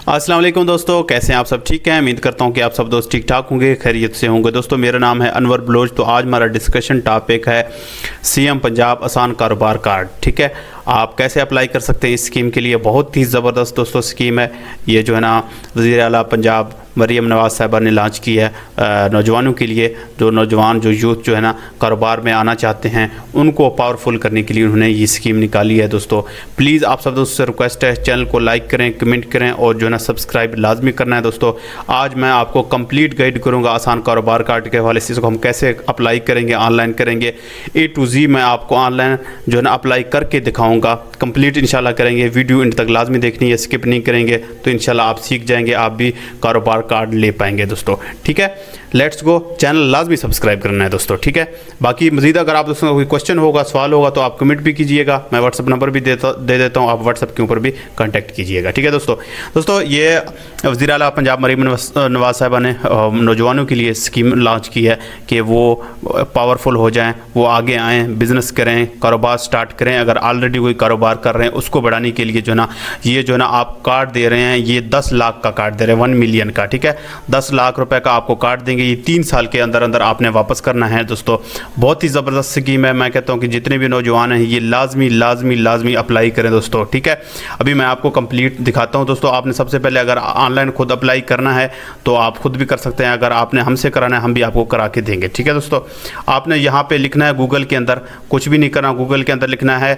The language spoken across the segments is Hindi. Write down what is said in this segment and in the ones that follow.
अस्सलाम वालेकुम दोस्तों, कैसे हैं आप सब? ठीक हैं, उम्मीद करता हूं कि आप सब दोस्त ठीक ठाक होंगे, खैरियत से होंगे। दोस्तों मेरा नाम है अनवर बलोच। तो आज हमारा डिस्कशन टॉपिक है सीएम पंजाब आसान कारोबार कार्ड। ठीक है, आप कैसे अप्लाई कर सकते हैं इस स्कीम के लिए। बहुत ही ज़बरदस्त दोस्तों स्कीम है ये, जो है ना वज़ीर आला पंजाब मरीम नवाज़ साहिबा ने लॉन्च की है नौजवानों के लिए। जो नौजवान जो यूथ जो है ना कारोबार में आना चाहते हैं उनको पावरफुल करने के लिए उन्होंने ये स्कीम निकाली है। दोस्तों प्लीज़ आप सब दोस्तों से रिक्वेस्ट है, चैनल को लाइक करें, कमेंट करें और जो है ना सब्सक्राइब लाजमी करना है। दोस्तों आज मैं आपको कंप्लीट गाइड करूँगा आसान कारोबार कार्ड के हवाले से, इसको हम कैसे अप्लाई करेंगे, ऑनलाइन करेंगे, A to Z मैं आपको ऑनलाइन जो है ना अप्लाई करके दिखाऊँगा। कंप्लीट इंशाल्लाह करेंगे, वीडियो इन तक लाजमी देखनी है, स्किप नहीं करेंगे तो इंशाल्लाह आप सीख जाएंगे, आप भी कारोबार कार्ड ले पाएंगे दोस्तों। ठीक है, लेट्स गो। चैनल लाजमी सब्सक्राइब करना है दोस्तों। ठीक है, बाकी मजीद अगर आप दोस्तों कोई क्वेश्चन होगा, सवाल होगा तो आप कमेंट भी कीजिएगा। मैं व्हाट्सअप नंबर भी दे देता हूँ, आप व्हाट्सअप के ऊपर भी कांटेक्ट कीजिएगा। ठीक है दोस्तों ये वज़ीर आला पंजाब मरीम नवाज़ साहिबा ने नौजवानों के लिए स्कीम लॉन्च की है कि वो पावरफुल हो जाएं, वो आगे आएँ, बिज़नेस करें, कारोबार स्टार्ट करें। अगर ऑलरेडी कोई कारोबार कर रहे हैं उसको बढ़ाने के लिए जो है ना ये जो है ना आप कार्ड दे रहे हैं, ये 10 लाख का कार्ड दे रहे हैं, 1 मिलियन का। ठीक है, 10 लाख रुपए का आपको कार्ड देंगे, ये 3 साल के अंदर अंदर आपने वापस करना है। दोस्तों बहुत ही ज़बरदस्त स्कीम है, मैं कहता हूँ कि जितने भी नौजवान हैं ये लाजमी अप्लाई करें दोस्तों। ठीक है, अभी मैं आपको कंप्लीट दिखाता हूँ दोस्तों। आपने सबसे पहले अगर ऑनलाइन खुद अप्लाई करना है तो आप खुद भी कर सकते हैं, अगर आपने हमसे कराना है हम भी आपको करा के देंगे। ठीक है दोस्तों, आपने यहाँ पे लिखना है गूगल के अंदर, कुछ भी नहीं करना, गूगल के अंदर लिखना है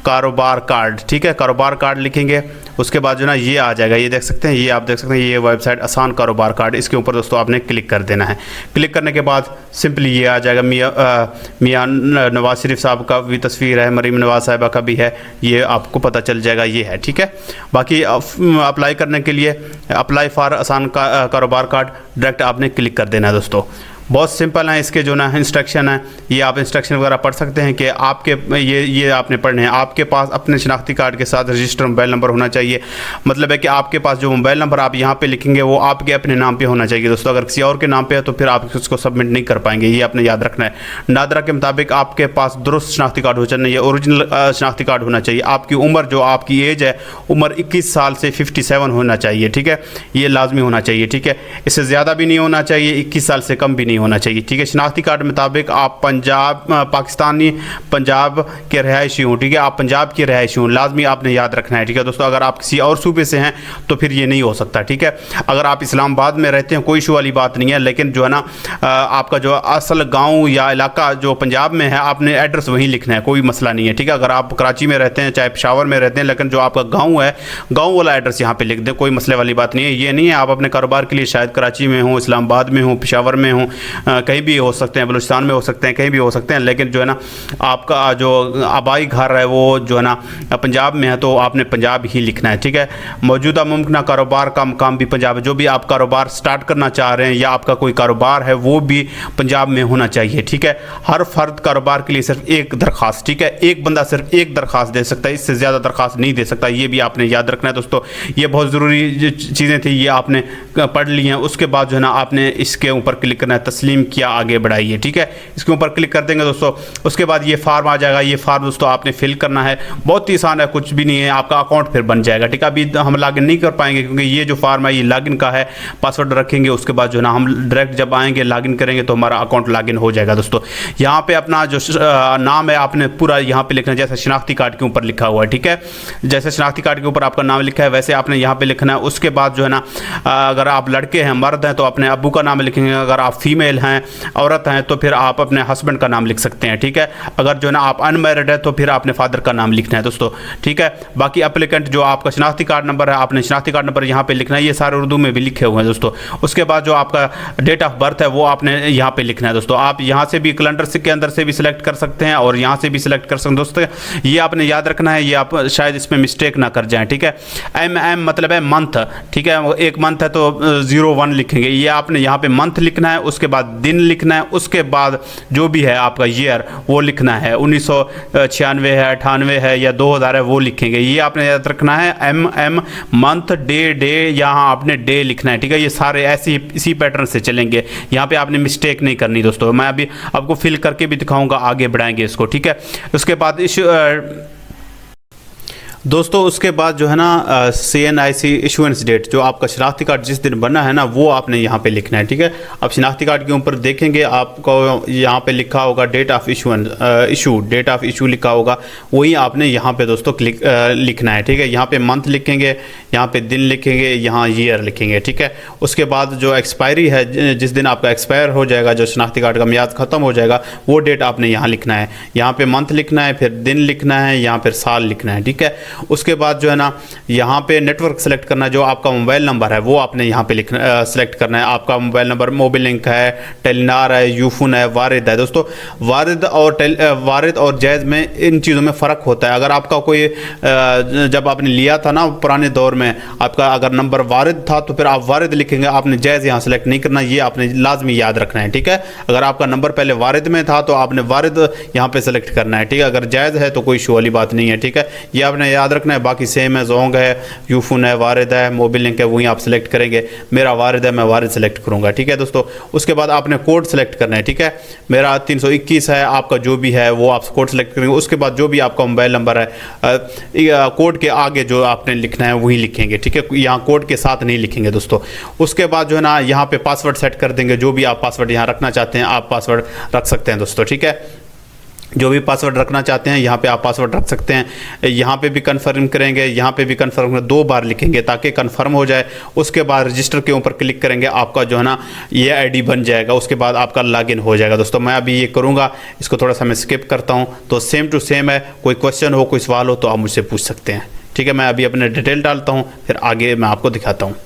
कारोबार कार्ड। ठीक है, कारोबार कार्ड लिखेंगे, उसके बाद जो ना ये आ जाएगा, ये देख सकते हैं, ये आप देख सकते हैं, ये वेबसाइट आसान कारोबार कार्ड, इसके ऊपर दोस्तों आपने क्लिक कर देना है। क्लिक करने के बाद सिंपली ये आ जाएगा, मियां नवाज शरीफ साहब का भी तस्वीर है, मरीम नवाज साहिबा का भी है, ये आपको पता चल जाएगा, ये है। ठीक है, बाकी अप्लाई करने के लिए अप्लाई फॉर आसान कारोबार कार्ड डायरेक्ट आपने क्लिक कर देना है दोस्तों। बहुत सिंपल है, इसके जो ना इंस्ट्रक्शन है ये आप इंस्ट्रक्शन वगैरह पढ़ सकते हैं कि आपके ये आपने पढ़ने हैं। आपके पास अपने शनाख्ती कार्ड के साथ रजिस्टर्ड मोबाइल नंबर होना चाहिए। मतलब है कि आपके पास जो मोबाइल नंबर आप यहाँ पे लिखेंगे वो आपके अपने नाम पे होना चाहिए दोस्तों। अगर किसी और के नाम पे है तो फिर आप उसको सबमिट नहीं कर पाएंगे, ये आपने याद रखना है। नादरा के मुताबिक आपके पास दुरुस्त शनाख्ती कार्ड होना चाहिए, ओरिजिनल शनाख्ती कार्ड होना चाहिए। आपकी उम्र जो आपकी एज है, उम्र 21 साल से 57 होना चाहिए। ठीक है, ये लाजमी होना चाहिए। ठीक है, इससे ज़्यादा भी नहीं होना चाहिए, 21 साल से कम भी नहीं होना चाहिए। ठीक है, शनाख्ती कार्ड के मुताबिक आप पाकिस्तानी पंजाब के रहायशी हों। ठीक है, आप पंजाब के रहायशी हों, लाजमी आपने याद रखना है। ठीक है दोस्तों, अगर आप किसी और सूबे से हैं तो फिर ये नहीं हो सकता। ठीक है, अगर आप इस्लामाबाद में रहते हैं कोई इशू वाली बात नहीं है, लेकिन जो है ना आपका जो असल गांव या इलाका जो पंजाब में है आपने एड्रेस वहीं लिखना है, कोई मसला नहीं है। ठीक है, अगर आप कराची में रहते हैं, चाहे पेशावर में रहते हैं, लेकिन जो आपका गाँव है गाँव वाला एड्रेस यहाँ पे लिख दें, कोई मसले वाली बात नहीं है। ये नहीं है आप अपने कारोबार के लिए शायद कराची में हो, इस्लामाबाद में हो, पेशावर में हो, कहीं भी हो सकते हैं, बलूचिस्तान में हो सकते हैं, कहीं भी हो सकते हैं, लेकिन जो है ना आपका जो आबाई घर है वो जो है ना पंजाब में है तो आपने पंजाब ही लिखना है। ठीक है, मौजूदा मुमकिन कारोबार का मकाम भी पंजाब है। जो भी आप कारोबार स्टार्ट करना चाह रहे हैं या आपका कोई कारोबार है वो भी पंजाब में होना चाहिए। ठीक है, हर फर्द कारोबार के लिए सिर्फ एक दरख्वास्त, ठीक है, एक बंदा सिर्फ एक दरख्वास्त दे सकता है, इससे ज़्यादा दरख्वास्त नहीं दे सकता। ये भी आपने याद रखना है दोस्तों। ये बहुत ज़रूरी चीज़ें थी, ये आपने पढ़ ली हैं। उसके बाद जो है ना आपने इसके ऊपर क्लिक करना है, तस्लीम किया, आगे बढ़ाइए। ठीक है, इसके ऊपर क्लिक कर देंगे दोस्तों, उसके बाद ये फार्म आ जाएगा। ये फार्म दोस्तों आपने फिल करना है, बहुत ही आसान है, कुछ भी नहीं है, आपका अकाउंट फिर बन जाएगा। ठीक है, अभी हम लॉगिन नहीं कर पाएंगे क्योंकि ये जो फार्म है ये लॉगिन का है, पासवर्ड रखेंगे, उसके बाद जो है ना हम डायरेक्ट जब आएंगे लॉगिन करेंगे तो हमारा अकाउंट लॉगिन हो जाएगा दोस्तों। यहाँ पे अपना जो नाम है आपने पूरा यहाँ पे लिखना है, जैसे शनाख्ती कार्ड के ऊपर लिखा हुआ है। ठीक है, जैसे शनाख्ती कार्ड के ऊपर आपका नाम लिखा है वैसे आपने यहाँ पे लिखना है। उसके बाद जो है ना अगर आप लड़के हैं, मर्द हैं तो अपने अब्बू का नाम लिखेंगे, अगर आप फीमेल हैं, औरत हैं तो फिर आप अपने हस्बैंड का नाम लिख सकते हैं। ठीक है, अगर जो है ना आप अनमैरिड है तो फिर आपने फादर का नाम लिखना है दोस्तों। ठीक है, बाकी एप्लीकेंट जो आपका शनाख्ती कार्ड नंबर है आपने शनाख्ती कार्ड नंबर यहाँ पे लिखना है, ये सारे उर्दू में भी लिखे हुए हैं दोस्तों। उसके बाद जो आपका डेट ऑफ बर्थ है वो आपने यहाँ पे लिखना है दोस्तों। आप यहाँ से भी कैलेंडर के अंदर से भी सिलेक्ट कर सकते हैं और यहाँ से भी सिलेक्ट कर सकते हैं दोस्तों। ये आपने याद रखना है, ये आप शायद इसमें मिस्टेक ना कर जाएँ। ठीक है, MM मतलब है मंथ। ठीक है, एक मंथ है तो 01 लिखेंगे, ये आपने यहाँ पे मंथ लिखना है, उसके बाद दिन लिखना है, उसके बाद जो भी है आपका ईयर वो लिखना है, 1996 है, 98 है या 2000 है वो लिखेंगे। ये आपने याद रखना है, MM मंथ, डे यहाँ आपने डे लिखना है। ठीक है, ये सारे ऐसे इसी पैटर्न से चलेंगे, यहाँ पे आपने मिस्टेक नहीं करनी दोस्तों। मैं अभी आपको फिल करके भी दिखाऊंगा, आगे बढ़ाएंगे इसको। ठीक है, उसके बाद दोस्तों उसके बाद जो है ना CNIC इशुएंस डेट, जो आपका शनाख्ती कार्ड जिस दिन बना है ना वो आपने यहाँ पे लिखना है, ठीक है। अब शनाख्ती कार्ड के ऊपर देखेंगे आपको यहाँ पे लिखा होगा date of issue, date of issue लिखा होगा, वही आपने यहाँ पे दोस्तों लिखना है, ठीक है। यहाँ पे मंथ लिखेंगे, यहाँ पे दिन लिखेंगे, यहाँ ईयर लिखेंगे, ठीक है। उसके बाद जो एक्सपायरी है, जिस दिन आपका एक्सपायर हो जाएगा, जो शनाख्ती कार्ड का मियाद ख़त्म हो जाएगा, वो डेट आपने यहाँ लिखना है। यहाँ पे मंथ लिखना है, फिर दिन लिखना है, यहाँ पर साल लिखना है, ठीक है। उसके बाद जो है ना यहाँ पे नेटवर्क सेलेक्ट करना है, जो आपका मोबाइल नंबर है वो आपने यहाँ पे लिखना सेलेक्ट करना है। आपका मोबाइल नंबर मोबिल लिंक है, टेलीनार है, यूफोन है, वारिद है। दोस्तों वारिद और जायज़ में इन चीज़ों में फ़र्क होता है। अगर आपका कोई जब आपने लिया था ना पुराने दौर में, आपका अगर नंबर वारिद था तो फिर आप वारिद लिखेंगे, आपने जायज़ यहाँ सेलेक्ट नहीं करना, ये आपने लाजमी याद रखना है, ठीक है। अगर आपका नंबर पहले वारिद में था तो आपने वारिद यहाँ पे सेलेक्ट करना है, ठीक है। अगर जायज़ है तो कोई इशू वाली बात नहीं है, ठीक है। ये आपने याद रखना है। बाकी सेम है, जोंग है, यूफोन है, वारिद है, मोबिल लिंक है, वही आप सेलेक्ट करेंगे। मेरा वारिद है, मैं वारिद सेलेक्ट करूँगा, ठीक है दोस्तों। उसके बाद आपने कोड सेलेक्ट करना है, ठीक है। मेरा 321 है, आपका जो भी है वो आप कोड सेलेक्ट करेंगे। उसके बाद जो भी आपका मोबाइल नंबर है, कोड के आगे जो आपने लिखना है वही लिखेंगे, ठीक है। यहाँ कोड के साथ नहीं लिखेंगे दोस्तों। उसके बाद जो है ना यहाँ पे पासवर्ड सेट कर देंगे, जो भी आप पासवर्ड यहाँ रखना चाहते हैं आप पासवर्ड रख सकते हैं दोस्तों, ठीक है। जो भी पासवर्ड रखना चाहते हैं यहाँ पे आप पासवर्ड रख सकते हैं। यहाँ पे भी कंफर्म करेंगे, यहाँ पे भी कंफर्म 2 बार लिखेंगे ताकि कंफर्म हो जाए। उसके बाद रजिस्टर के ऊपर क्लिक करेंगे, आपका जो है ना ये आईडी बन जाएगा। उसके बाद आपका लॉगिन हो जाएगा दोस्तों। मैं अभी ये करूँगा, इसको थोड़ा सा मैं स्किप करता हूँ। तो सेम टू सेम है, कोई क्वेश्चन हो, कोई सवाल हो तो आप मुझसे पूछ सकते हैं, ठीक है। मैं अभी अपने डिटेल डालता हूँ, फिर आगे मैं आपको दिखाता हूँ।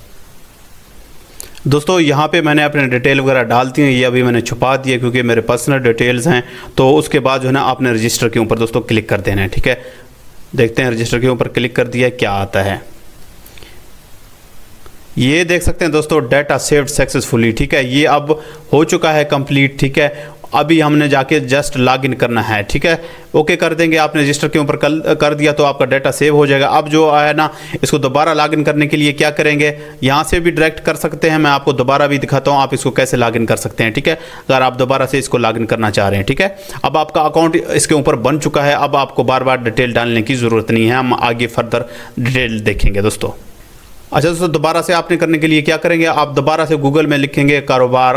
दोस्तों यहाँ पे मैंने अपने डिटेल वगैरह डालती हैं, ये अभी मैंने छुपा दिया क्योंकि मेरे पर्सनल डिटेल्स हैं। तो उसके बाद जो है ना आपने रजिस्टर के ऊपर दोस्तों क्लिक कर देना है, ठीक है। देखते हैं रजिस्टर के ऊपर क्लिक कर दिया क्या आता है। ये देख सकते हैं दोस्तों डाटा सेव्ड सक्सेसफुली, ठीक है। ये अब हो चुका है कंप्लीट, ठीक है। अभी हमने जाके जस्ट लॉगिन करना है, ठीक है। ओके कर देंगे, आपने रजिस्टर के ऊपर कर दिया तो आपका डाटा सेव हो जाएगा। अब जो है ना इसको दोबारा लॉगिन करने के लिए क्या करेंगे, यहाँ से भी डायरेक्ट कर सकते हैं। मैं आपको दोबारा भी दिखाता हूँ आप इसको कैसे लॉगिन कर सकते हैं, ठीक है। अगर आप दोबारा से इसको लॉगिन करना चाह रहे हैं, ठीक है। अब आपका अकाउंट इसके ऊपर बन चुका है, अब आपको बार बार डिटेल डालने की ज़रूरत नहीं है। हम आगे फर्दर डिटेल देखेंगे दोस्तों। अच्छा दोस्तों दोबारा से आपने करने के लिए क्या करेंगे, आप दोबारा से गूगल में लिखेंगे कारोबार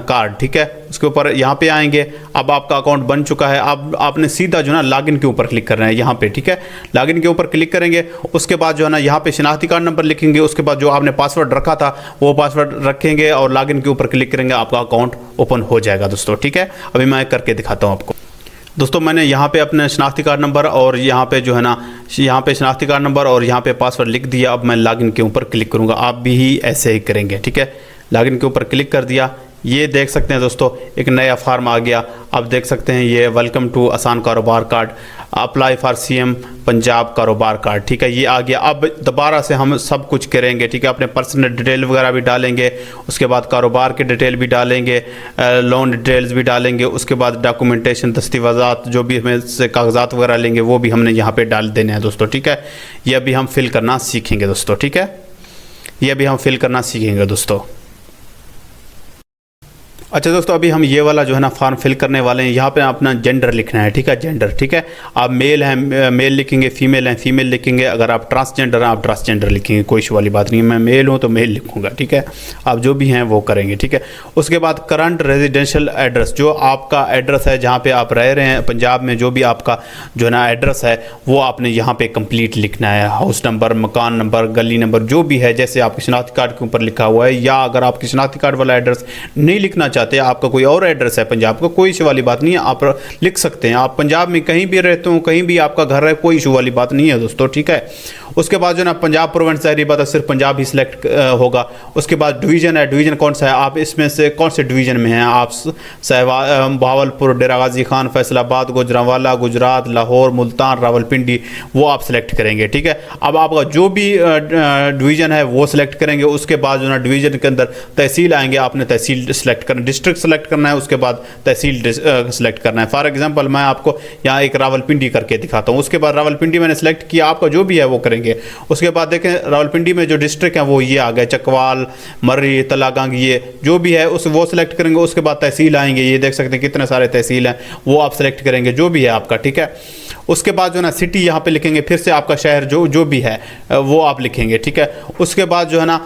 कार्ड, ठीक है। उसके ऊपर यहाँ पे आएंगे। अब आपका अकाउंट बन चुका है। अब आपने सीधा जो है ना लॉगिन के ऊपर क्लिक करना है यहाँ पे, ठीक है। लॉगिन के ऊपर क्लिक करेंगे, उसके बाद जो है ना यहाँ पे शनाख्ती कार्ड नंबर लिखेंगे। उसके बाद जो आपने पासवर्ड रखा था वो पासवर्ड रखेंगे और लॉगिन के ऊपर क्लिक करेंगे, आपका अकाउंट ओपन हो जाएगा दोस्तों, ठीक है। अभी मैं करके दिखाता हूँ आपको। दोस्तों मैंने यहाँ पे अपने शनाख्ती कार्ड नंबर और यहाँ पे जो है ना यहाँ पे शनाख्ती कार्ड नंबर और यहाँ पे पासवर्ड लिख दिया। अब मैं लॉगिन के ऊपर क्लिक करूँगा, आप भी ऐसे ही करेंगे, ठीक है। लॉगिन के ऊपर क्लिक कर दिया। ये देख सकते हैं दोस्तों एक नया फॉर्म आ गया। आप देख सकते हैं ये वेलकम टू आसान कारोबार card, apply for CM Punjab कारोबार कार्ड, ठीक है। ये आ गया। अब दोबारा से हम सब कुछ करेंगे, ठीक है। अपने पर्सनल डिटेल वगैरह भी डालेंगे, उसके बाद कारोबार की डिटेल भी डालेंगे, लोन डिटेल्स भी डालेंगे। उसके बाद डॉक्यूमेंटेशन दस्तावेज़ात जो भी हमें से कागजात वगैरह लेंगे वो भी हमने यहाँ पे डाल देने हैं दोस्तों, ठीक है। ये अभी हम फिल करना सीखेंगे दोस्तों, ठीक है। ये अभी हम फिल करना सीखेंगे दोस्तों। अच्छा दोस्तों अभी हम ये वाला जो है ना फॉर्म फिल करने वाले हैं। यहाँ पे अपना जेंडर लिखना है, ठीक है। जेंडर, ठीक है। आप मेल हैं मेल लिखेंगे, फीमेल हैं फीमेल लिखेंगे। अगर आप ट्रांसजेंडर हैं आप ट्रांसजेंडर लिखेंगे, कोई इशू वाली बात नहीं है। मैं मेल हूँ तो मेल लिखूँगा, ठीक है। आप जो भी हैं वो करेंगे, ठीक है। उसके बाद करंट रेजिडेंशियल एड्रेस, जो आपका एड्रेस है जहाँ पर आप रह रहे हैं पंजाब में, जो भी आपका जो है ना एड्रेस है वो आपने यहाँ पर कंप्लीट लिखना है। हाउस नंबर, मकान नंबर, गली नंबर जो भी है, जैसे आपके शनाख्ती कार्ड के ऊपर लिखा हुआ है। या अगर आपके शनाख्ती कार्ड वाला एड्रेस नहीं लिखना चाहते, आपका कोई और एड्रेस है पंजाब का, कोई इशू वाली बात नहीं है, आप लिख सकते हैं। आप पंजाब में कहीं भी रहते हो, कहीं भी आपका घर है, कोई इशू वाली बात नहीं है दोस्तों, ठीक है। उसके बाद जो ना पंजाब प्रोविंस है, बात है सिर्फ पंजाब ही सिलेक्ट होगा। उसके बाद डिवीज़न है, डिवीज़न कौन सा है, आप इसमें से कौन से डिवीज़न में हैं। आप भावलपुर, डेरा गाजी खान, फैसलाबाद, गुजरांवाला, गुजरात, लाहौर, मुल्तान, रावलपिंडी, वो आप सिलेक्ट करेंगे, ठीक है। अब आपका जो भी डिवीज़न है वो सिलेक्ट करेंगे। उसके बाद जो ना डिवीज़न के अंदर तहसील आएंगे, आपने तहसील सेलेक्ट करना, डिस्ट्रिक्ट सेलेक्ट करना है। उसके बाद तहसील सेलेक्ट करना है। फॉर एग्जांपल मैं आपको यहाँ एक रावलपिंडी करके दिखाता हूँ। उसके बाद रावलपिंडी मैंने सेलेक्ट किया, आपका जो भी है वो करेंगे। उसके बाद देखें रावलपिंडी में जो डिस्ट्रिक्ट है वो ये आ गए, चकवाल, मर्री, तलागंग, ये जो भी है उस वो सिलेक्ट करेंगे। उसके बाद तहसील आएंगे, ये देख सकते हैं कितने सारे तहसील हैं, वो आप सेलेक्ट करेंगे जो भी है आपका, ठीक है। उसके बाद जो है ना सिटी यहाँ पे लिखेंगे, फिर से आपका शहर जो जो भी है वो आप लिखेंगे, ठीक है। उसके बाद जो है ना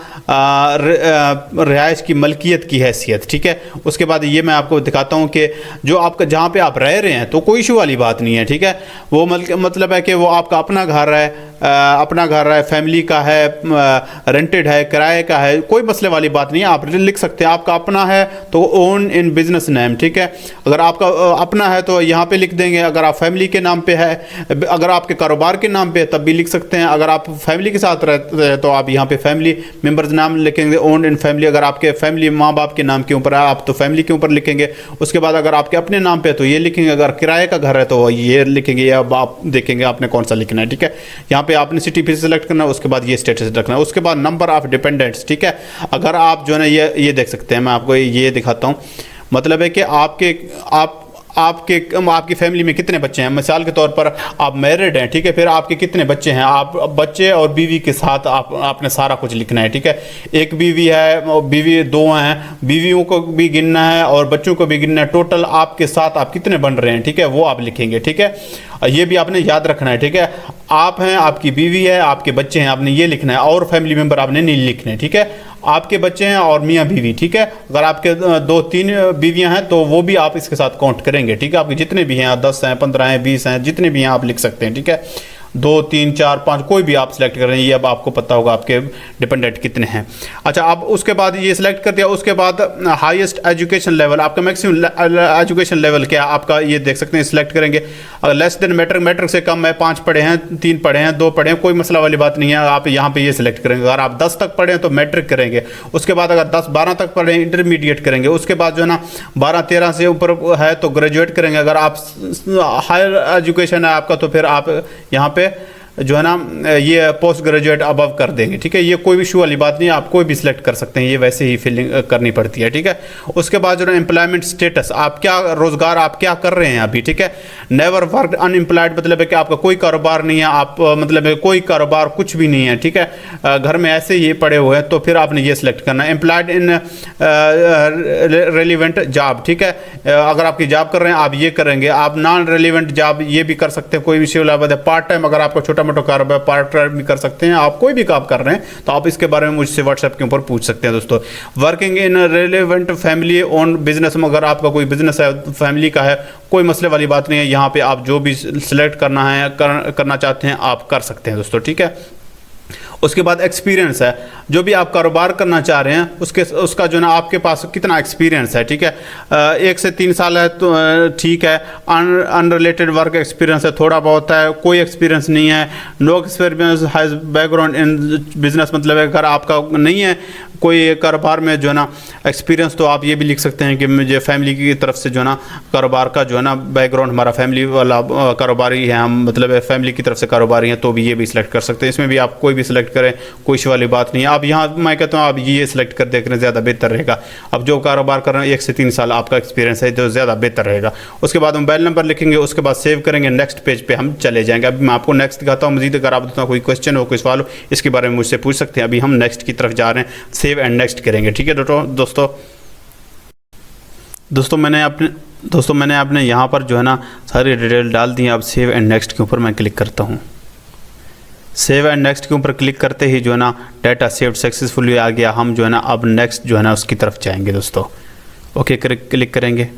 रिहाइश की मलकियत की हैसियत, ठीक है। उसके बाद ये मैं आपको दिखाता हूँ कि जो आपका जहाँ पे आप रह रहे हैं तो कोई इशू वाली बात नहीं है, ठीक है। वो मतलब है कि वो आपका अपना घर है, अपना घर है, फैमिली का है, रेंटेड है, किराए का है, कोई मसले वाली बात नहीं है, आप लिख सकते हैं। आपका अपना है तो ओन इन बिजनेस नेम, ठीक है। अगर आपका अपना है तो यहाँ पे लिख देंगे। अगर आप फैमिली के नाम पे है, अगर आपके कारोबार के नाम पे है तब भी लिख सकते हैं। अगर आप फैमिली के साथ रहते हैं तो आप यहाँ पे फैमिली मेंबर्स नाम लिखेंगे, ओन इन फैमिली। अगर आपके फैमिली माँ बाप के नाम के ऊपर है आप तो फैमिली के ऊपर लिखेंगे। उसके बाद अगर आपके अपने नाम पे है तो ये लिखेंगे, अगर किराए का घर है तो ये लिखेंगे, या आप देखेंगे आपने कौन सा लिखना है, ठीक है। यहाँ पे आपने सिटी फिर सेलेक्ट करना है, उसके बाद ये स्टेटस रखना है। उसके बाद नंबर ऑफ डिपेंडेंट्स, ठीक है। अगर आप जो है ना ये देख सकते हैं, मैं आपको ये दिखाता हूँ। मतलब है कि आपकी फैमिली में कितने बच्चे हैं। मिसाल के तौर पर आप मैरिड हैं, ठीक है, फिर आपके कितने बच्चे हैं, आप बच्चे और बीवी के साथ आपने सारा कुछ लिखना है, ठीक है। एक बीवी है, बीवी 2 हैं, बीवियों को भी गिनना है और बच्चों को भी गिनना है। टोटल आपके साथ आप कितने बन रहे हैं, ठीक है, वो आप लिखेंगे, ठीक है। ये भी आपने याद रखना है, ठीक है। आप हैं, आपकी बीवी है, आपके बच्चे हैं, आपने ये लिखना है, और फैमिली मेंबर आपने नहीं लिखने, ठीक है। आपके बच्चे हैं और मियाँ बीवी, ठीक है। अगर आपके 2-3 बीवियां हैं तो वो भी आप इसके साथ काउंट करेंगे, ठीक है। आपके जितने भी हैं, 10 हैं, 15 हैं, 20 हैं, जितने भी हैं आप लिख सकते हैं, ठीक है। 2, 3, 4, 5 कोई भी आप सिलेक्ट करें, ये अब आपको पता होगा आपके डिपेंडेंट कितने हैं। अच्छा, आप उसके बाद ये सिलेक्ट कर दिया। उसके बाद हाईएस्ट एजुकेशन लेवल, आपका मैक्सिमम एजुकेशन लेवल क्या है आपका, ये देख सकते हैं, सिलेक्ट करेंगे। अगर लेस देन मैट्रिक से कम है, 5 पढ़े हैं, 3 पढ़े हैं, 2 पढ़े हैं, कोई मसला वाली बात नहीं है, आप यहाँ पे ये सिलेक्ट करेंगे। अगर आप 10 तक पढ़े हैं तो मैट्रिक करेंगे। उसके बाद अगर 10-12 तक पढ़े हैं इंटरमीडिएट करेंगे। उसके बाद जो है ना 12-13 से ऊपर है तो ग्रेजुएट करेंगे। अगर आप हायर एजुकेशन है आपका तो फिर आप यहाँ पे जो है ना ये पोस्ट ग्रेजुएट अबव कर देंगे, ठीक है। ये कोई इशू वाली बात नहीं है, आप कोई भी सिलेक्ट कर सकते हैं, ये वैसे ही फिलिंग करनी पड़ती है, ठीक है। उसके बाद जो है एम्प्लॉयमेंट स्टेटस, आप क्या रोजगार आप क्या कर रहे हैं अभी, ठीक है। नेवर वर्क अनएम्प्लॉयड, मतलब है कि आपका कोई कारोबार नहीं है, आप मतलब है कोई कारोबार कुछ भी नहीं है, ठीक है। घर में ऐसे ही पड़े हुए हैं तो फिर आपने ये सिलेक्ट करना है। एम्प्लॉयड इन रेलिवेंट जॉब, ठीक है। अगर आपकी जॉब कर रहे हैं आप ये करेंगे। आप नॉन रेलिवेंट जॉब ये भी कर सकते हैं, कोई भी इशू वाला। पार्ट टाइम, अगर आपको छोटा मोटा कारोबार पार्ट टाइम भी कर सकते हैं। आप कोई भी काम कर रहे हैं तो आप इसके बारे में मुझसे व्हाट्सएप के ऊपर पूछ सकते हैं दोस्तों। Working in relevant family own business में, अगर आपका कोई बिजनेस है, फैमिली का है, कोई मसले वाली बात नहीं है। यहाँ पे आप जो भी सिलेक्ट करना है करना चाहते हैं आप कर सकते हैं दोस्तों, ठीक है। उसके बाद एक्सपीरियंस है, जो भी आप कारोबार करना चाह रहे हैं उसका जो ना आपके पास कितना एक्सपीरियंस है, ठीक है। 1 से 3 साल है तो ठीक है। अनरिलेटेड वर्क एक्सपीरियंस है, थोड़ा बहुत है, कोई एक्सपीरियंस नहीं है। No experience has background in business, मतलब अगर आपका नहीं है कोई कारोबार में जो है ना एक्सपीरियंस तो आप ये भी लिख सकते हैं कि मुझे फैमिली की तरफ से जो है ना कारोबार का जो है ना बैकग्राउंड, हमारा फैमिली वाला कारोबारी है, हम मतलब फैमिली की तरफ से कारोबारी हैं, तो भी ये भी सिलेक्ट कर सकते हैं। इसमें भी आप कोई भी सिलेक्ट करें, कोई इशू वाली बात नहीं है। आप यहाँ मैं कहता हूँ आप ये सिलेक्ट कर देखें, ज़्यादा बेहतर रहेगा। अब जो कारोबार कर रहे हैं 1 से 3 साल आपका एक्सपीरियंस है तो ज़्यादा बेहतर रहेगा। उसके बाद मोबाइल नंबर लिखेंगे, उसके बाद सेव करेंगे, नेक्स्ट पेज पे हम चले जाएंगे। अभी मैं आपको नेक्स्ट दिखाता हूँ मजीद। अगर आप कोई क्वेश्चन हो, कोई सवाल हो, इसके बारे में मुझसे पूछ सकते हैं। अभी हम नेक्स्ट की तरफ जा रहे हैं, सेव एंड नेक्स्ट करेंगे, ठीक है दोस्तों मैंने आपने यहाँ पर जो है ना सारी डिटेल डाल दी है। अब सेव एंड नेक्स्ट के ऊपर मैं क्लिक करता हूँ। सेव एंड नेक्स्ट के ऊपर क्लिक करते ही जो है ना डाटा सेव्ड सक्सेसफुली आ गया। हम जो है ना अब नेक्स्ट जो है ना उसकी तरफ जाएंगे दोस्तों। ओके क्लिक करेंगे,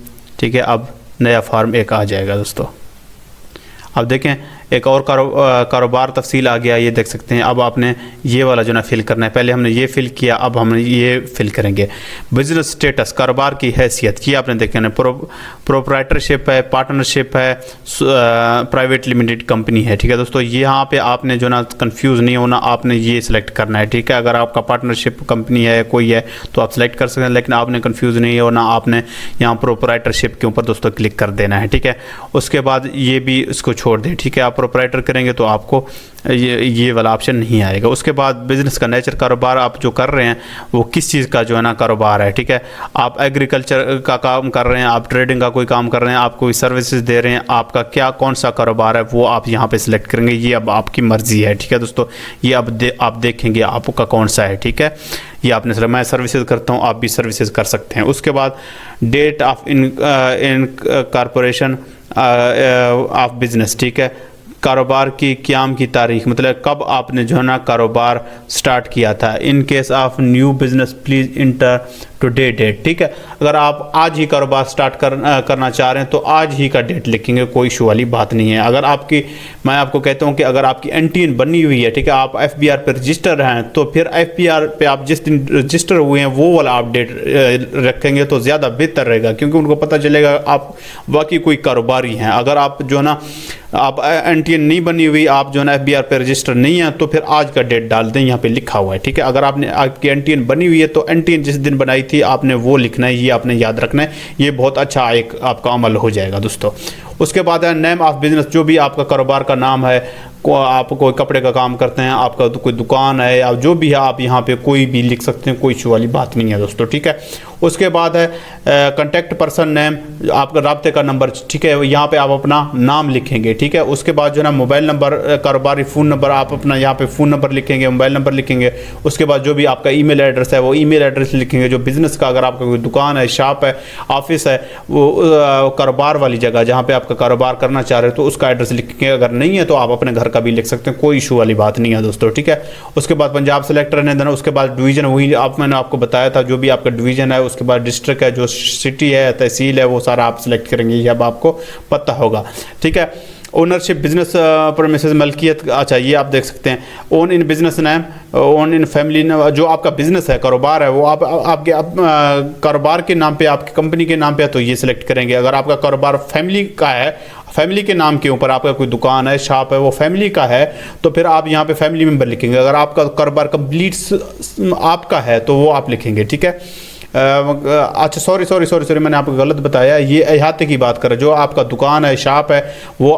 ठीक है। अब नया फॉर्म एक आ जाएगा दोस्तों। अब देखें एक और कारोबार तफसील आ गया, ये देख सकते हैं। अब आपने ये वाला जो ना फिल करना है, पहले हमने ये फिल किया, अब हम ये फिल करेंगे। बिजनेस स्टेटस, कारोबार की हैसियत, ये आपने देखे ना प्रोप्राइटरशिप है, पार्टनरशिप है, प्राइवेट लिमिटेड कंपनी है, ठीक है दोस्तों। यहाँ पे आपने जो ना कंफ्यूज नहीं होना, आपने ये सिलेक्ट करना है, ठीक है। अगर आपका पार्टनरशिप कंपनी है कोई है तो आप सिलेक्ट कर सकते हैं, लेकिन आपने कंफ्यूज नहीं होना, आपने यहाँ प्रोप्राइटरशिप के ऊपर दोस्तों क्लिक कर देना है, ठीक है। उसके बाद ये भी इसको छोड़ दें, ठीक है। आप प्रोप्राइटर करेंगे तो आपको ये वाला ऑप्शन नहीं आएगा। उसके बाद बिजनेस का नेचर, कारोबार आप जो कर रहे हैं वो किस चीज़ का जो है ना कारोबार है, ठीक है। आप एग्रीकल्चर का काम कर रहे हैं, आप ट्रेडिंग का कोई काम कर रहे हैं, आप कोई सर्विसेज दे रहे हैं, आपका क्या कौन सा कारोबार है वो आप यहाँ पे सिलेक्ट करेंगे। ये अब आपकी मर्जी है, ठीक है दोस्तों। ये अब आप देखेंगे आपका कौन सा है, ठीक है। ये आपने सर मैं सर्विसेज करता हूँ, आप भी सर्विसेज कर सकते हैं। उसके बाद date of incorporation of business, ठीक है। कारोबार की क़याम की तारीख, मतलब कब आपने जो है ना कारोबार स्टार्ट किया था। In case of new business please enter today date, ठीक है। अगर आप आज ही कारोबार स्टार्ट करना चाह रहे हैं तो आज ही का डेट लिखेंगे, कोई इशू वाली बात नहीं है। अगर आपकी, मैं आपको कहता हूं कि अगर आपकी एनटीएन बनी हुई है, ठीक है, आप एफबीआर पे रजिस्टर हैं, तो फिर एफबीआर पे आप जिस दिन रजिस्टर हुए हैं वो वाला आप डेट रखेंगे तो ज़्यादा बेहतर रहेगा, क्योंकि उनको पता चलेगा आप वाकई कोई कारोबारी हैं। अगर आप जो है ना आप एनटीएन नहीं बनी हुई, आप जो है ना एफबीआर पे रजिस्टर नहीं है, तो फिर आज का डेट डाल दें, यहाँ पे लिखा हुआ है, ठीक है। अगर आपने आपकी एनटीएन बनी हुई है तो एनटीएन जिस दिन बनाई थी आपने वो लिखना है, ये आपने याद रखना है। ये बहुत अच्छा एक आपका अमल हो जाएगा दोस्तों। उसके बाद है नेम ऑफ बिजनेस, जो भी आपका कारोबार का नाम है, आप कोई कपड़े का काम करते हैं, आपका कोई दुकान है या जो भी है, आप यहाँ पे कोई भी लिख सकते हैं, कोई इशू वाली बात नहीं है दोस्तों, ठीक है। उसके बाद है कॉन्टैक्ट पर्सन नेम, आपका राब्ते का नंबर, ठीक है, यहाँ पे आप अपना नाम लिखेंगे, ठीक है। उसके बाद जो है ना मोबाइल नंबर, कारोबारी फ़ोन नंबर, आप अपना यहाँ पे फ़ोन नंबर लिखेंगे, मोबाइल नंबर लिखेंगे। उसके बाद जो भी आपका ईमेल एड्रेस है वो ईमेल एड्रेस लिखेंगे। जो बिज़नेस का, अगर आपका कोई दुकान है, शॉप है, ऑफिस है, वो कारोबार वाली जगह जहाँ पे आपका कारोबार करना चाह रहे हो तो उसका एड्रेस लिखेंगे। अगर नहीं है तो आप अपने घर का भी लिख सकते हैं, कोई इशू वाली बात नहीं है दोस्तों, ठीक है। उसके बाद पंजाब सेलेक्ट रहने देना। उसके बाद डिवीज़न, वही मैंने आपको बताया था, जो भी आपका डिवीज़न है। उसके बाद डिस्ट्रिक्ट है, जो सिटी है, तहसील है, वो सारा आप सेलेक्ट करेंगे, ये अब आपको पता होगा, ठीक है। ओनरशिप, बिजनेस प्रेमिसेस, मलकियत, अच्छा ये आप देख सकते हैं। Own in business name, own in family, जो आपका बिजनेस है, कारोबार है, वो आपके कारोबार के नाम पे, आपकी कंपनी के नाम पे है तो ये सिलेक्ट करेंगे। अगर आपका कारोबार फैमिली का है, फैमिली के नाम के ऊपर आपका कोई दुकान है, शॉप है, वो फैमिली का है, तो फिर आप यहाँ पे फैमिली मेंबर लिखेंगे। अगर आपका कारोबार कंप्लीट आपका है तो वो आप लिखेंगे, ठीक है। अच्छा सॉरी मैंने आपको गलत बताया, ये अहाते की बात करें। जो आपका दुकान है, शॉप है, वो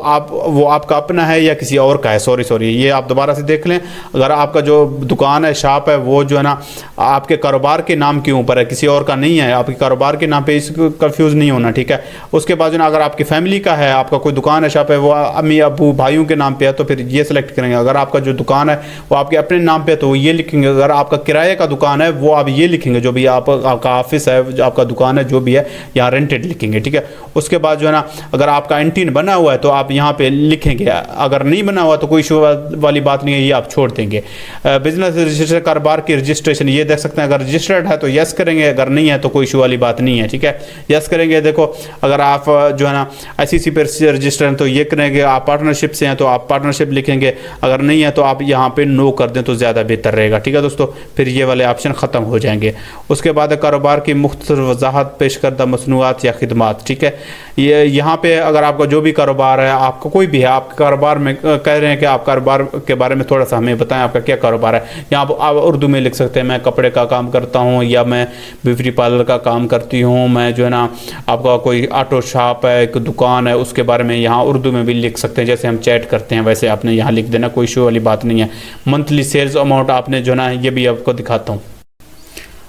आपका अपना है या किसी और का है, सॉरी ये आप दोबारा से देख लें। अगर आपका जो दुकान है, शॉप है, वो जो है ना आपके कारोबार के नाम के ऊपर है, किसी और का नहीं है, आपके कारोबार के नाम पे, इसको कंफ्यूज नहीं होना, ठीक है। उसके बाद जो ना अगर आपकी फैमिली का है, आपका कोई दुकान है, शॉप है, वो अम्मी अबू भाइयों के नाम पे है तो फिर ये सिलेक्ट करेंगे। अगर आपका जो दुकान है वो आपके अपने नाम पे है तो ये लिखेंगे। अगर आपका किराए का दुकान है वो आप ये लिखेंगे, जो भी आपका ऑफिस है, जो आपका दुकान है, जो भी है, यहाँ रेंटेड लिखेंगे, ठीक है। उसके बाद जो है ना अगर आपका एंटीन बना हुआ है तो आप यहाँ पे लिखेंगे। अगर नहीं बना हुआ तो कोई इशू वाली बात नहीं है, ये आप छोड़ देंगे। बिजनेस रजिस्टर, कारोबार की रजिस्ट्रेशन, ये देख सकते हैं। अगर रजिस्टर्ड है तो यस करेंगे, अगर नहीं है तो कोई इशू वाली बात नहीं है, ठीक है, यस करेंगे। देखो अगर आप जो है ना ICC पे रजिस्टर हैं तो ये करेंगे। आप पार्टनरशिप से हैं तो आप पार्टनरशिप लिखेंगे। अगर नहीं है तो आप यहाँ पे नो कर दें तो ज़्यादा बेहतर रहेगा, ठीक है दोस्तों। फिर ये वाले ऑप्शन ख़त्म हो जाएंगे। उसके बाद कारोबार की मुख्तलिफ वजाहत पेश करदा मसनूआत या खिदमात, ठीक है। ये यहाँ पे अगर आपका जो भी कारोबार है, आपका कोई भी है, आपके कारोबार में कह रहे हैं कि आप कारोबार के बारे में थोड़ा सा हमें बताएं, आपका क्या कारोबार है। यहाँ आप उर्दू में लिख सकते हैं, मैं कपड़े का काम करता हूँ, या मैं ब्यूटी पार्लर का काम करती हूँ, मैं जो है ना आपका कोई ऑटो शॉप है, एक दुकान है, उसके बारे में यहाँ उर्दू में भी लिख सकते हैं। जैसे हम चैट करते हैं वैसे आपने यहाँ लिख देना, कोई इशू वाली बात नहीं है। मंथली सेल्स अमाउंट आपने जो ना, ये भी आपको दिखाता हूँ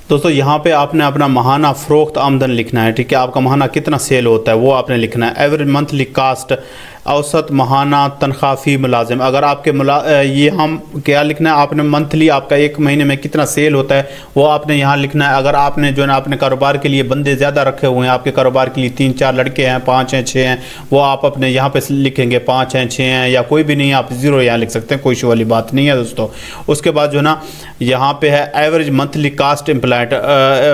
दोस्तों। यहाँ पे आपने अपना माहाना फ़रोख्त आमदन लिखना है, ठीक है। आपका माहाना कितना सेल होता है वो आपने लिखना है। एवरेज मंथली कास्ट, औसत माहाना तनख्वाह फ़ी मुलाजिम। अगर आपके ये हम क्या लिखना है, आपने मंथली आपका एक महीने में कितना सेल होता है वो आपने यहाँ लिखना है। अगर आपने जो है ना अपने कारोबार के लिए बंदे ज़्यादा रखे हुए हैं, आपके कारोबार के लिए 3-4 लड़के हैं, 5 हैं, 6 हैं, वो आप अपने यहाँ पे लिखेंगे 5 हैं, 6 हैं, या कोई भी नहीं है, आप 0 यहाँ लिख सकते हैं, कोई इशू वाली बात नहीं है दोस्तों। उसके बाद जो है ना यहाँ पे है एवरेज मंथली कास्ट एम्प्लॉयड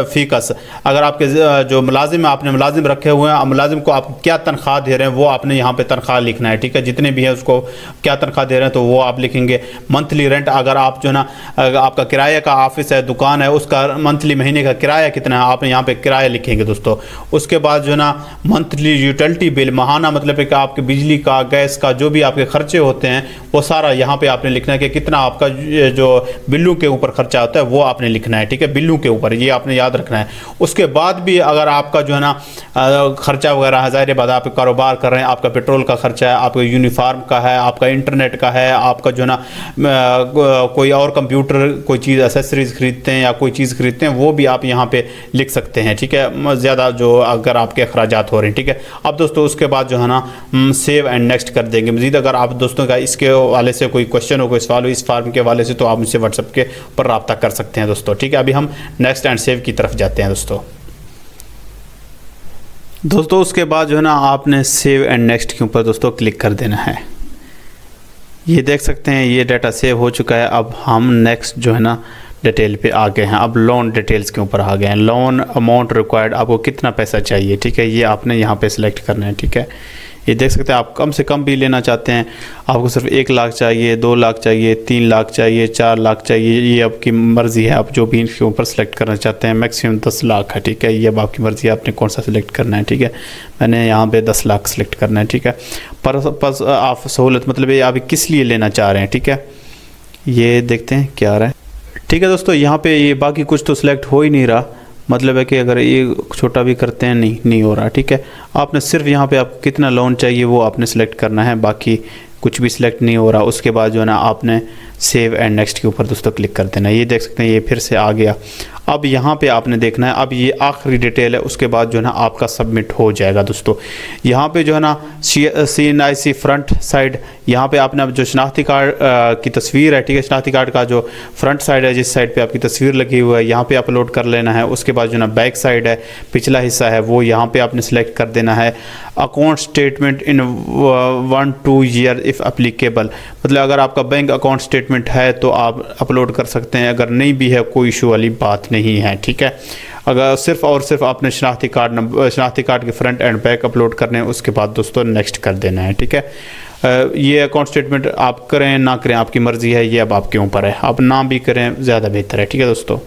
फ़ीकस। अगर आपके जो मुलाजिम है, आपने मुलाजिम रखे हुए हैं, मुलाजिम को आप क्या तनख्वाह दे रहे हैं वो आपने यहाँ पे तनख्वाह लिखना है, ठीक है। जितने भी है उसको क्या तनख्वाह दे रहे हैं तो वो आप लिखेंगे। मंथली रेंट, अगर आप जो ना आपका किराए का ऑफिस है, दुकान है, उसका मंथली महीने का किराया कितना है, आप यहाँ पे किराया लिखेंगे दोस्तों। उसके बाद जो ना मंथली यूटिलिटी बिल, माहाना मतलब है कि आपके बिजली का, गैस का, जो भी आपके खर्चे होते हैं वो सारा यहाँ पे आपने लिखना है कि कितना आपका जो बिल्लों के ऊपर खर्चा होता है वो आपने लिखना है, ठीक है, बिल्लों के ऊपर, ये आपने याद रखना है। उसके बाद भी अगर आपका जो है ना खर्चा वगैरह है, ज़ाहिर बात आप कारोबार कर रहे हैं, आपका पेट्रोल का खर्चा है, आपका यूनिफॉर्म का है, आपका इंटरनेट का है, आपका जो ना कोई और कंप्यूटर कोई चीज़ एसेसरीज खरीदते हैं या कोई चीज़ खरीदते हैं, वो भी आप यहाँ पे लिख सकते हैं, ठीक है, ज़्यादा जो अगर आपके अखराजात हो रहे हैं, ठीक है। अब दोस्तों उसके बाद जो है ना सेव एंड नेक्स्ट कर देंगे। मज़ीद अगर आप दोस्तों का इसके हवाले से कोई क्वेश्चन हो, कोई सवाल हो इस फार्म के हवाले से, तो आप मुझसे व्हाट्सएप के ऊपर रब्ता कर सकते हैं दोस्तों, ठीक है। अभी हम नेक्स्ट एंड सेव की तरफ जाते हैं दोस्तों। उसके बाद जो है ना आपने सेव एंड नेक्स्ट के ऊपर दोस्तों क्लिक कर देना है। ये देख सकते हैं ये डाटा सेव हो चुका है। अब हम नेक्स्ट जो है ना डिटेल पे आ गए हैं। अब लोन डिटेल्स के ऊपर आ गए हैं। लोन अमाउंट रिक्वायर्ड, आपको कितना पैसा चाहिए, ठीक है, ये आपने यहाँ पे सिलेक्ट करना है, ठीक है। ये देख सकते हैं आप कम से कम भी लेना चाहते हैं, आपको सिर्फ 1 लाख चाहिए, 2 लाख चाहिए, 3 लाख चाहिए, 4 लाख चाहिए, ये आपकी मर्ज़ी है। आप जो भी इसके ऊपर सेलेक्ट करना चाहते हैं। मैक्सिमम 10 लाख है, ठीक है, ये अब आपकी मर्ज़ी है आपने कौन सा सिलेक्ट करना है, ठीक है। मैंने यहाँ पे 10 लाख सेलेक्ट करना है, ठीक है। पर आप सहूलत मतलब ये आप किस लिए लेना चाह रहे हैं, ठीक है, ये देखते हैं क्या आ रहा है। ठीक है दोस्तों, यहाँ पे ये बाकी कुछ तो सिलेक्ट हो ही नहीं रहा, मतलब है कि अगर ये छोटा भी करते हैं नहीं हो रहा, ठीक है। आपने सिर्फ यहाँ पे आपको कितना लोन चाहिए वो आपने सेलेक्ट करना है, बाकी कुछ भी सिलेक्ट नहीं हो रहा। उसके बाद जो है ना आपने सेव एंड नेक्स्ट के ऊपर दोस्तों क्लिक कर देना। ये देख सकते हैं ये फिर से आ गया। अब यहाँ पे आपने देखना है, अब ये आखिरी डिटेल है, उसके बाद जो है ना आपका सबमिट हो जाएगा दोस्तों। यहाँ पे जो है ना CNIC फ्रंट साइड, यहाँ पे आपने अब जो शनाख्ती कार्ड की तस्वीर है, ठीक है, शनाख्ती कार्ड का जो फ्रंट साइड है, जिस साइड पे आपकी तस्वीर लगी हुई है, यहाँ पे अपलोड कर लेना है। उसके बाद जो ना बैक साइड है, पिछला हिस्सा है, वो यहाँ पे आपने सेलेक्ट कर देना है। Account statement in 1-2 year if applicable, मतलब अगर आपका बैंक अकाउंट स्टेटमेंट है तो आप अपलोड कर सकते हैं, अगर नहीं भी है कोई इशू वाली बात नहीं है, ठीक है। अगर सिर्फ और सिर्फ आपने शनाख्ती कार्ड के फ्रंट एंड बैक अपलोड करने हैं, उसके बाद दोस्तों नेक्स्ट कर देना है, ठीक है। ये अकाउंट स्टेटमेंट आप करें ना करें आपकी मर्ज़ी है, ये अब आपके ऊपर है, आप ना भी करें ज़्यादा बेहतर है, ठीक है दोस्तों।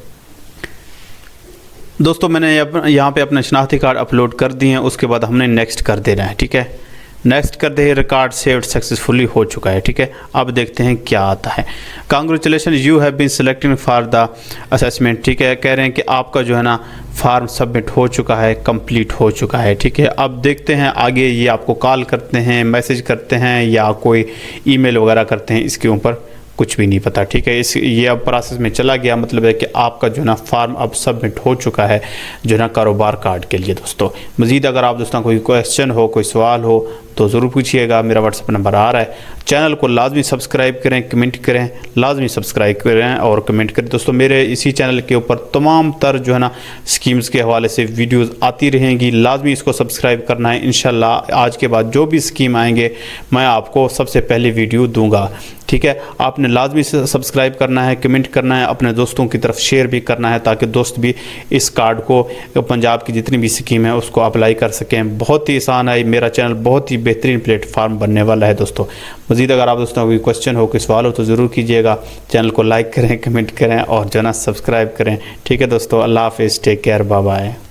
मैंने यहाँ पे अपने शनाख्ती कार्ड अपलोड कर दिए हैं, उसके बाद हमने नेक्स्ट कर देना है, ठीक है। नेक्स्ट कर दे, रिकॉर्ड सेव्ड सक्सेसफुली हो चुका है, ठीक है। अब देखते हैं क्या आता है। Congratulation you have been selected for the assessment, ठीक है, कह रहे हैं कि आपका जो है ना फार्म सबमिट हो चुका है, कंप्लीट हो चुका है, ठीक है। अब देखते हैं आगे ये आपको कॉल करते हैं, मैसेज करते हैं या कोई ईमेल वगैरह करते हैं, इसके ऊपर कुछ भी नहीं पता, ठीक है। ये अब प्रोसेस में चला गया, मतलब है कि आपका जो है ना फार्म अब सबमिट हो चुका है जो है ना कारोबार कार्ड के लिए दोस्तों। मज़ीद अगर आप दोस्तों कोई क्वेश्चन हो, कोई सवाल हो तो ज़रूर पूछिएगा, मेरा व्हाट्सएप नंबर आ रहा है। चैनल को लाजमी सब्सक्राइब करें, कमेंट करें, लाजमी सब्सक्राइब करें और कमेंट करें दोस्तों। मेरे इसी चैनल के ऊपर तमाम तर जो है ना स्कीम्स के हवाले से वीडियोस आती रहेंगी, लाजमी इसको सब्सक्राइब करना है। इंशाल्लाह आज के बाद जो भी स्कीम आएंगे मैं आपको सबसे पहले वीडियो दूंगा, ठीक है। आपने लाजमी से सब्सक्राइब करना है, कमेंट करना है, अपने दोस्तों की तरफ शेयर भी करना है ताकि दोस्त भी इस कार्ड को, पंजाब की जितनी भी स्कीम है उसको अप्लाई कर सकें। बहुत ही आसान है, मेरा चैनल बहुत ही बेहतरीन प्लेटफार्म बनने वाला है दोस्तों। मज़ीद अगर आप दोस्तों कोई क्वेश्चन हो, कोई सवाल हो तो ज़रूर कीजिएगा। चैनल को लाइक करें, कमेंट करें और जो ना सब्सक्राइब करें, ठीक है दोस्तों। अल्लाह हाफ़िज़, टेक केयर, बाय बाय।